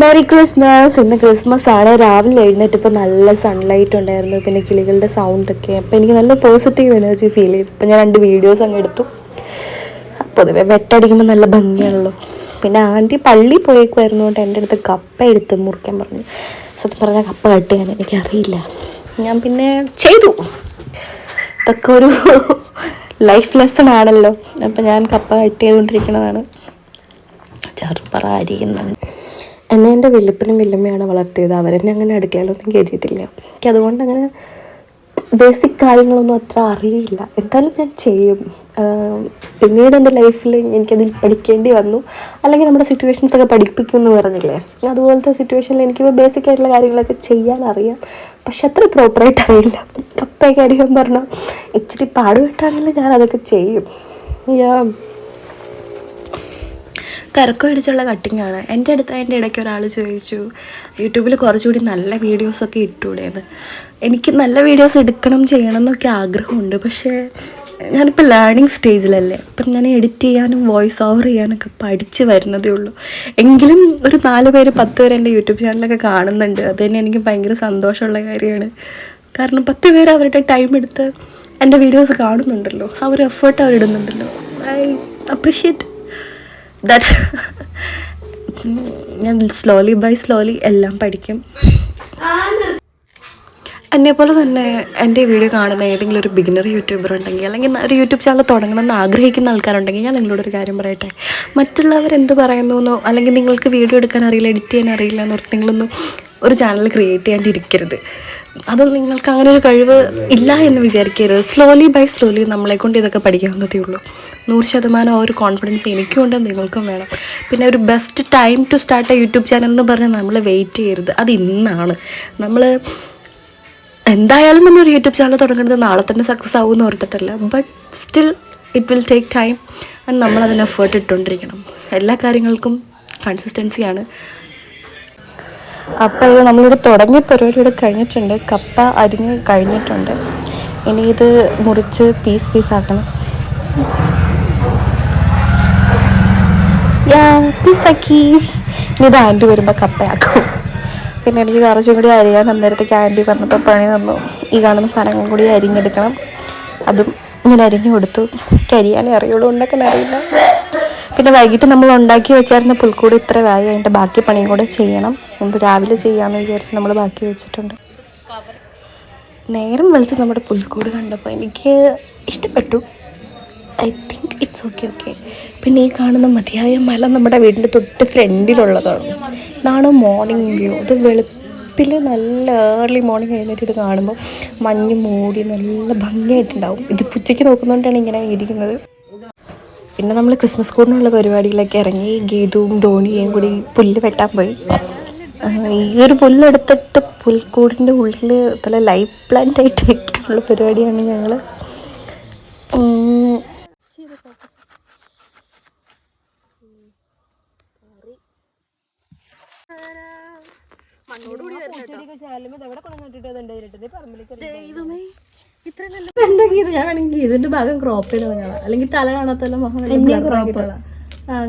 Merry Christmas. ഇന്ന് Christmas ആണ്. രാവിലെ എഴുന്നേറ്റിപ്പോൾ നല്ല സൺലൈറ്റ് ഉണ്ടായിരുന്നു, പിന്നെ കിളികളുടെ സൗണ്ടൊക്കെ. അപ്പോൾ എനിക്ക് നല്ല പോസിറ്റീവ് എനർജി ഫീൽ ചെയ്തു. അപ്പോൾ ഞാൻ 2 വീഡിയോസ് അങ്ങ് എടുത്തു. പൊതുവെ വെട്ടടിക്കുമ്പോൾ നല്ല ഭംഗിയാണല്ലോ. പിന്നെ ആൻറ്റി പള്ളി പോയേക്കുമായിരുന്നു കൊണ്ട് എൻ്റെ അടുത്ത് കപ്പ എടുത്ത് മുറിക്കാൻ പറഞ്ഞു. സത്യം പറഞ്ഞാൽ കപ്പ കട്ട് ചെയ്യാൻ എനിക്കറിയില്ല. ഞാൻ പിന്നെ ചെയ്തു. ഇതൊക്കെ ഒരു ലൈഫ് ലെസൺ ആണല്ലോ. അപ്പം ഞാൻ കപ്പ കട്ട് ചെയ്തുകൊണ്ടിരിക്കുന്നതാണ്. ചെറുപ്പറ അരിയുന്നുണ്ട്. എന്നെ എൻ്റെ വല്യപ്പനും വല്യമ്മയാണ് വളർത്തിയത്. അവരെന്നെ അങ്ങനെ അടുക്കളയിലൊന്നും കയറ്റിയിട്ടില്ല. എനിക്കതുകൊണ്ട് അങ്ങനെ ബേസിക് കാര്യങ്ങളൊന്നും അത്ര അറിയില്ല. എന്തായാലും ഞാൻ ചെയ്യും. പിന്നീട് എൻ്റെ ലൈഫിൽ എനിക്കതിൽ പഠിക്കേണ്ടി വന്നു. അല്ലെങ്കിൽ നമ്മുടെ സിറ്റുവേഷൻസൊക്കെ പഠിപ്പിക്കുമെന്ന് പറഞ്ഞില്ലേ, അതുപോലത്തെ സിറ്റുവേഷനിൽ എനിക്കിപ്പോൾ ബേസിക് ആയിട്ടുള്ള കാര്യങ്ങളൊക്കെ ചെയ്യാൻ അറിയാം. പക്ഷെ അത്ര പ്രോപ്പറായിട്ട് അറിയില്ല. കപ്പയൊക്കെ അരിയാൻ പറഞ്ഞാൽ ഇച്ചിരി പാടുപെട്ടാണെങ്കിലും ഞാൻ അതൊക്കെ ചെയ്യും. തിരക്ക് പിടിച്ചുള്ള കട്ടിങ്ങാണ്. എൻ്റെ ഇടയ്ക്ക് ഒരാൾ ചോദിച്ചു, യൂട്യൂബിൽ കുറച്ചുകൂടി നല്ല വീഡിയോസൊക്കെ ഇട്ടൂടേന്ന്. എനിക്ക് നല്ല വീഡിയോസ് എടുക്കണം ചെയ്യണം എന്നൊക്കെ ആഗ്രഹമുണ്ട്. പക്ഷേ ഞാനിപ്പോൾ ലേണിംഗ് സ്റ്റേജിലല്ലേ. അപ്പം ഞാൻ എഡിറ്റ് ചെയ്യാനും വോയിസ് ഓവർ ചെയ്യാനൊക്കെ പഠിച്ച് വരുന്നതേ ഉള്ളൂ. എങ്കിലും ഒരു 4 പേര് 10 പേര് എൻ്റെ യൂട്യൂബ് ചാനലൊക്കെ കാണുന്നുണ്ട്. അത് തന്നെ എനിക്ക് ഭയങ്കര സന്തോഷമുള്ള കാര്യമാണ്. കാരണം 10 പേര് അവരുടെ ടൈം എടുത്ത് എൻ്റെ വീഡിയോസ് കാണുന്നുണ്ടല്ലോ, അവർ എഫേർട്ട് അവരിടുന്നുണ്ടല്ലോ. I appreciate that. ഞാൻ സ്ലോലി ബൈ സ്ലോലി എല്ലാം പഠിക്കും. എന്നെപ്പോലെ തന്നെ എൻ്റെ വീഡിയോ കാണുന്ന ഏതെങ്കിലും ഒരു ബിഗിനർ യൂട്യൂബർ ഉണ്ടെങ്കിൽ, അല്ലെങ്കിൽ ഒരു യൂട്യൂബ് ചാനൽ തുടങ്ങണമെന്ന് ആഗ്രഹിക്കുന്ന ആൾക്കാരുണ്ടെങ്കിൽ, ഞാൻ നിങ്ങളോടൊരു കാര്യം പറയട്ടെ. മറ്റുള്ളവരെന്ത് പറയുന്നു, അല്ലെങ്കിൽ നിങ്ങൾക്ക് വീഡിയോ എടുക്കാൻ അറിയില്ല, എഡിറ്റ് ചെയ്യാൻ അറിയില്ല എന്നോർത്ത് നിങ്ങളൊന്നും ഒരു ചാനൽ ക്രിയേറ്റ് ചെയ്യാണ്ടിരിക്കരുത്. അത് നിങ്ങൾക്ക് അങ്ങനെ ഒരു കഴിവ് ഇല്ല എന്ന് വിചാരിക്കരുത്. സ്ലോലി ബൈ സ്ലോലി നമ്മളെക്കൊണ്ട് ഇതൊക്കെ പഠിക്കാവുന്നതേ ഉള്ളൂ. 100% ആ ഒരു കോൺഫിഡൻസ് എനിക്കും ഉണ്ട്, നിങ്ങൾക്കും വേണം. പിന്നെ ഒരു best time to start a YouTube channel എന്ന് പറഞ്ഞാൽ നമ്മൾ വെയിറ്റ് ചെയ്യരുത്. അത് ഇന്നാണ്. നമ്മൾ എന്തായാലും നമ്മളൊരു യൂട്യൂബ് ചാനൽ തുടങ്ങുന്നത് നാളെ തന്നെ സക്സസ് ആവുമെന്ന് ഓർത്തിട്ടല്ല. But still it will take time. And നമ്മളതിന് എഫേർട്ട് ഇട്ടുകൊണ്ടിരിക്കണം. എല്ലാ കാര്യങ്ങൾക്കും കൺസിസ്റ്റൻസിയാണ്. അപ്പോൾ ഇത് നമ്മളിവിടെ തുടങ്ങിയ പരിപാടിയുടെ കഴിഞ്ഞിട്ടുണ്ട്. കപ്പ അരിഞ്ഞ് കഴിഞ്ഞിട്ടുണ്ട്. ഇനി ഇത് മുറിച്ച് പീസാക്കണം. പീസാക്കി ഇനി ഇത് ആൻറ്റി വരുമ്പോൾ കപ്പയാക്കും. പിന്നെ എനിക്ക് കുറച്ചും കൂടി അരിയാൻ അന്നേരത്തേക്ക് ആൻറ്റി പറഞ്ഞപ്പോൾ പണി തന്നു. ഈ കാണുന്ന സാധനങ്ങൾ കൂടി അരിഞ്ഞെടുക്കണം. അതും ഇങ്ങനെ അരിഞ്ഞു കൊടുത്തു. അരിയാനേ അറിയുള്ളൂ, ഉണ്ടാക്കാൻ അറിയില്ല. പിന്നെ വൈകിട്ട് നമ്മൾ ഉണ്ടാക്കി വെച്ചായിരുന്ന പുൽക്കൂട് ഇത്രയായി. അതിൻ്റെ ബാക്കി പണിയും കൂടെ ചെയ്യണം. നമുക്ക് രാവിലെ ചെയ്യാമെന്ന് വിചാരിച്ച് നമ്മൾ ബാക്കി വെച്ചിട്ടുണ്ട്. നേരം വെളുത്ത് നമ്മുടെ പുൽക്കൂട് കണ്ടപ്പോൾ എനിക്ക് ഇഷ്ടപ്പെട്ടു. I think it's okay. പിന്നെ ഈ കാണുന്ന മതിയായ മല നമ്മുടെ വീടിൻ്റെ തൊട്ട് ഫ്രണ്ടിലുള്ളതാണ്. ഇതാണ് മോർണിംഗ് വ്യൂ. ഇത് വെളുപ്പിൽ നല്ല ഏർലി മോർണിംഗ് കഴിഞ്ഞിട്ട് ഇത് കാണുമ്പോൾ മഞ്ഞ് മൂടി നല്ല ഭംഗിയായിട്ടുണ്ടാവും. ഇത് ഉച്ചയ്ക്ക് നോക്കുന്നതുകൊണ്ടാണ് ഇങ്ങനെ ഇരിക്കുന്നത്. പിന്നെ നമ്മൾ ക്രിസ്മസ് കൂടിനുള്ള പരിപാടിയിലൊക്കെ ഇറങ്ങി ഗീതുവും ധോണിയും കൂടി പുല്ല് വെട്ടാൻ പോയി. ഈ ഒരു പുല്ലെടുത്തിട്ട് പുൽക്കൂടിൻ്റെ ഉള്ളിൽ നല്ല ലൈഫ് പ്ലാന്റ് ആയിട്ട് വെക്കാനുള്ള പരിപാടിയാണ് ഞങ്ങൾ. എന്താ ഗീത, ഞാൻ വേണമെങ്കിൽ ഗീതിന്റെ ഭാഗം ക്രോപ്പ് ചെയ്ത് പറഞ്ഞോളാം, അല്ലെങ്കിൽ തല കാണാത്തല്ല മുഖം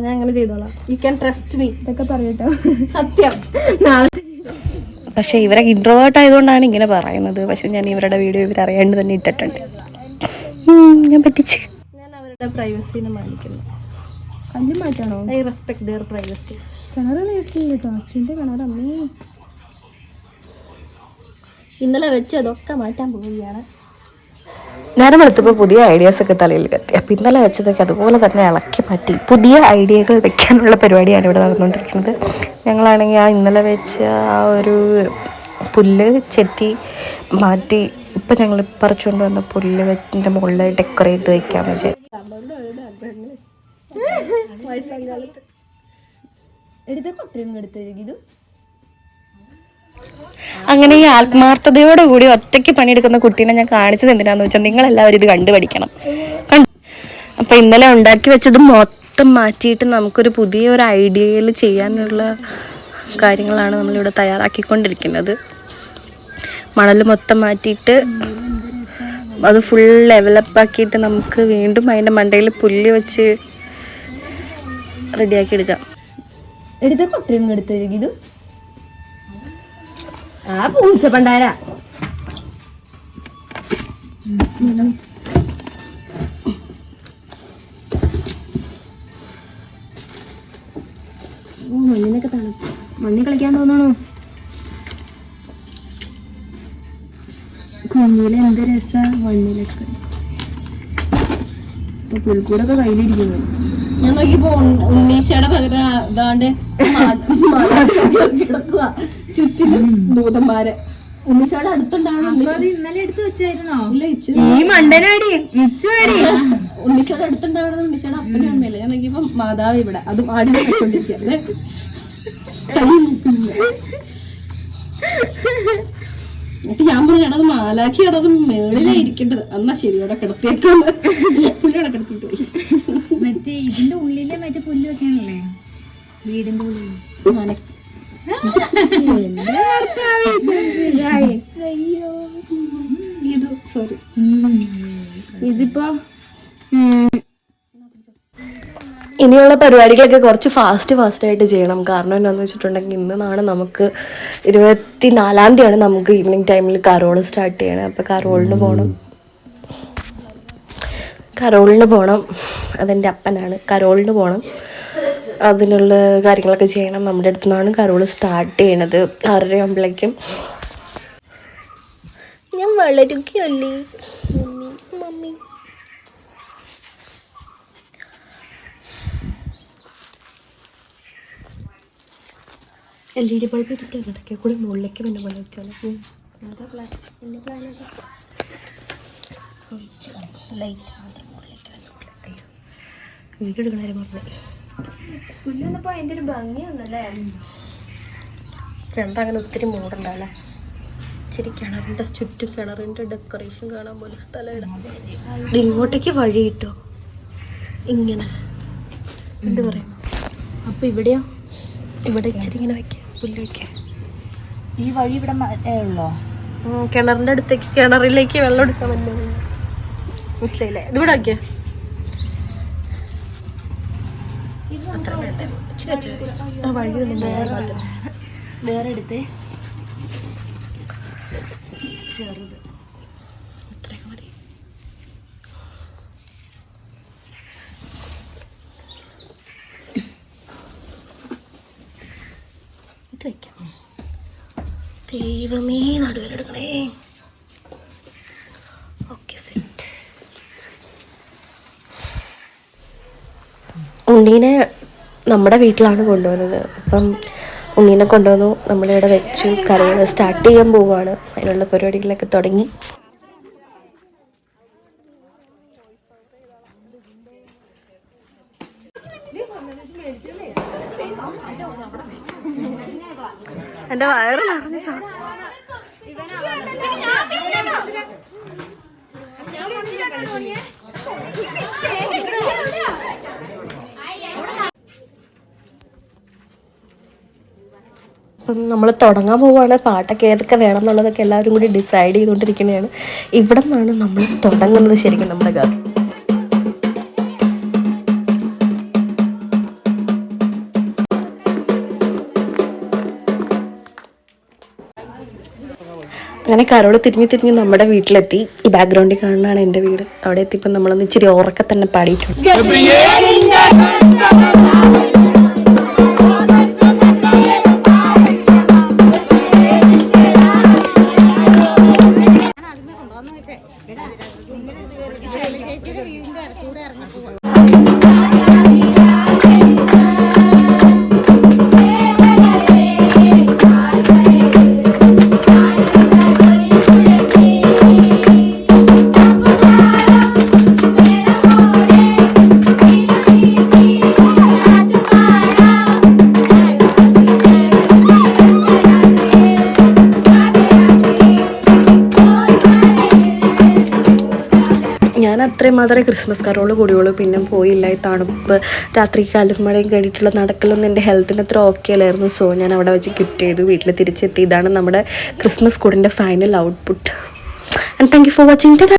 ഞാൻ അങ്ങനെ ചെയ്തോളാം. You can trust me. ഇതൊക്കെ പറയട്ടോ, സത്യം. പക്ഷെ ഇവരെ ഇൻട്രോവേർട്ട് ആയതുകൊണ്ടാണ് ഇങ്ങനെ പറയുന്നത്. പക്ഷെ ഞാൻ ഇവരുടെ വീഡിയോ ഇവരറിയാണ്ട് തന്നെ ഇട്ടിട്ടുണ്ട്. ഞാൻ പറ്റിച്ച്. ഞാൻ അവരുടെ പ്രൈവസീനെ മാനിക്കുന്നു. കല്ല് മാറ്റാണോ? I respect their privacy. കിണറാണ് കേട്ടോ, അച്ഛൻ്റെ കിണർ. അമ്മേ, ഇന്നലെ വെച്ച് അതൊക്കെ മാറ്റാൻ പോവുകയാണ്. നേരം വെളുത്തപ്പോൾ പുതിയ ഐഡിയാസൊക്കെ തലയിൽ കത്തി. അപ്പം ഇന്നലെ വെച്ചതൊക്കെ അതുപോലെ തന്നെ ഇളക്കി മാറ്റി പുതിയ ഐഡിയകൾ വെക്കാനുള്ള പരിപാടിയാണ് ഇവിടെ നടന്നുകൊണ്ടിരിക്കുന്നത്. ഞങ്ങളാണെങ്കിൽ ആ ഇന്നലെ വെച്ച ആ ഒരു പുല്ല് ചെത്തി മാറ്റി ഇപ്പം ഞങ്ങൾ പറിച്ചുകൊണ്ട് വന്ന പുല്ല് വെച്ചിൻ്റെ മുകളിൽ ഡെക്കറേറ്റ് ചെയ്ത് വയ്ക്കാമെന്ന് വെച്ചാൽ. അങ്ങനെ ഈ ആത്മാർത്ഥതയോടുകൂടി ഒറ്റയ്ക്ക് പണിയെടുക്കുന്ന കുട്ടീനെ ഞാൻ കാണിച്ചത് എന്തിനാന്ന് വെച്ചാൽ നിങ്ങളെല്ലാവരും ഇത് കണ്ടുപഠിക്കണം. അപ്പം ഇന്നലെ ഉണ്ടാക്കി വെച്ചത് മൊത്തം മാറ്റിയിട്ട് നമുക്കൊരു പുതിയൊരു ഐഡിയയിൽ ചെയ്യാനുള്ള കാര്യങ്ങളാണ് നമ്മളിവിടെ തയ്യാറാക്കിക്കൊണ്ടിരിക്കുന്നത്. മണൽ മൊത്തം മാറ്റിയിട്ട് അത് ഫുൾ ലെവലപ്പാക്കിയിട്ട് നമുക്ക് വീണ്ടും അതിൻ്റെ മണ്ടയിൽ പുല്ല് വെച്ച് റെഡിയാക്കി എടുക്കാം. എടുത്ത കൊട്ടയൊന്നും എടുത്തു. ആ പൂച്ച പണ്ടാര മണ്ണിനൊക്കെ തണുപ്പ്. മണ്ണിൽ കളിക്കാൻ തോന്നണോ? കുഞ്ഞിലെ എന്ത് രസ മണ്ണിലൊക്കെ. പുൽക്കൂടൊക്കെ കയ്യിലിരിക്കുന്നു. ഞാൻ നോക്കിയപ്പോ ഉണ്ണീശയുടെ പകരം ഇതാണ്ട് കിടക്കുക ചുറ്റിലും ദൂതന്മാരെ. ഉണ്ണീശയുടെ അടുത്തുണ്ടാവണം. ഇന്നലെ എടുത്തു വെച്ചായിരുന്നോ? ഈ മണ്ടനാടി ഉണ്ണീശയുടെ അടുത്തുണ്ടാവണം. ഉണ്ണീശയുടെ അപ്പനും അമ്മയല്ലേ. ഞാൻ നോക്കിയപ്പോ മാതാവ് ഇവിടെ അതും ആടി വെച്ചോണ്ടിരിക്കുന്നത്. കൈ നോക്കില്ല. എന്നിട്ട് ഞാൻ പറഞ്ഞു അത് മാലാക്കി അത് മേളിലാ ഇരിക്കേണ്ടത്. എന്നാ ശരിയോടെ കിടത്തിയേക്കാണ്. പുല്ലോടെ കിടത്തിട്ട് പോയി. മറ്റേ ഇതിന്റെ ഉള്ളിലെ മറ്റേ പുല്ല് വെക്കാനല്ലേ വീടിന്റെ ഉള്ളിൽ. അയ്യോ ഇത് സോറി. ഇതിപ്പോ ഇനിയുള്ള പരിപാടികളൊക്കെ കുറച്ച് ഫാസ്റ്റായിട്ട് ചെയ്യണം. കാരണം എന്താണെന്ന് വെച്ചിട്ടുണ്ടെങ്കിൽ ഇന്നാണ് നമുക്ക് 24-ാം തീയതിയാണ് നമുക്ക് ഈവനിങ് ടൈമിൽ കരോള് സ്റ്റാർട്ട് ചെയ്യണം. അപ്പോൾ കരോളിന് പോകണം. അതെൻ്റെ അപ്പനാണ്. കരോളിന് പോകണം. അതിനുള്ള കാര്യങ്ങളൊക്കെ ചെയ്യണം. നമ്മുടെ അടുത്തു നിന്നാണ് കരോള് സ്റ്റാർട്ട് ചെയ്യണത് 6:30 ആകുമ്പോഴേക്കും. ഞാൻ വളരുകയല്ലേ മമ്മി. LED ബൾബ് ഇതിൻ്റെ ഇടയ്ക്ക് കൂടി മുകളിലേക്ക് പിന്നെ പോലെ വെച്ചാൽ ലൈറ്റ് മാത്രം മുകളിലേക്ക് വന്നു. വീഡിയോ എടുക്കണ കാര്യം പറഞ്ഞേ. പുല്ലന്നപ്പോ അതിന്റെ ഒരു ഭംഗിയൊന്നല്ലേ. രണ്ടങ്ങനെ ഒത്തിരി മൂടുണ്ടല്ലേ. ഇച്ചിരി കിണറിൻ്റെ ചുറ്റും കിണറിൻ്റെ ഡെക്കറേഷൻ കാണാൻ പോലെ സ്ഥലം ഇടാം. ഇങ്ങോട്ടേക്ക് വഴി കിട്ടോ ഇങ്ങനെ എന്ത് പറയും. അപ്പൊ ഇവിടെയോ? ഇവിടെ ഇച്ചിരി ഇങ്ങനെ വെക്കാം പുല്ല് വെക്കാം. ഈ വഴി ഇവിടെ ഉള്ളോ? കിണറിൻ്റെ അടുത്തേക്ക് കിണറിലേക്ക് വെള്ളം എടുക്കാൻ പറ്റും. മനസ്സിലായില്ലേ? ഇതിവിടെ വയ്ക്കാം. അത്ര വേണ്ട. ഇച്ചിരി വെച്ചാൽ ആ വഴി വേറെ എടുത്തേ. ചെറുത് ഇത്രയൊക്കെ മതി. ഇത് വയ്ക്കാം. ദൈവമേ നടുവിലെടുക്കണേ. Okay set. ഉണ്ണീനെ നമ്മുടെ വീട്ടിലാണ് കൊണ്ടുവന്നത്. അപ്പം ഉണ്ണീനെ കൊണ്ടുവന്നു. നമ്മളിവിടെ വെച്ചു. കരോള് സ്റ്റാർട്ട് ചെയ്യാൻ പോവുകയാണ്. അതിനുള്ള പരിപാടികളൊക്കെ തുടങ്ങി. എൻ്റെ വയറ് നിറഞ്ഞ ശ്വാസം. അപ്പം നമ്മൾ തുടങ്ങാൻ പോവുകയാണ്. പാട്ടൊക്കെ ഏതൊക്കെ വേണം എന്നുള്ളതൊക്കെ എല്ലാവരും കൂടി ഡിസൈഡ് ചെയ്തുകൊണ്ടിരിക്കുന്നതാണ്. ഇവിടെ നിന്നാണ് നമ്മൾ തുടങ്ങുന്നത് ശരിക്കും നമ്മുടെ കാര്യം. അങ്ങനെ കരോള് തിരിഞ്ഞ് നമ്മുടെ വീട്ടിലെത്തി. ഈ ബാക്ക്ഗ്രൗണ്ടിൽ കാണുന്നതാണ് എൻ്റെ വീട്. അവിടെ എത്തിയപ്പോൾ നമ്മളൊന്ന് ഇച്ചിരി ഉറക്കെ തന്നെ പാടിയിട്ടുണ്ട്. ഞാൻ അത്രയും മാത്രമേ ക്രിസ്മസ് കരോള് കൂടിയുള്ളൂ. പിന്നെ പോയില്ല. ഈ തണുപ്പ് രാത്രി കാലുമഴയും കഴിഞ്ഞിട്ടുള്ള നടക്കലൊന്നും എൻ്റെ ഹെൽത്തിന് അത്ര ഓക്കെ അല്ലായിരുന്നു. സോ ഞാൻ അവിടെ വെച്ച് ക്വിറ്റ് ചെയ്തു. വീട്ടിൽ തിരിച്ചെത്തി. ഇതാണ് നമ്മുടെ ക്രിസ്മസ് കൂടിൻ്റെ final output. And thank you for watching.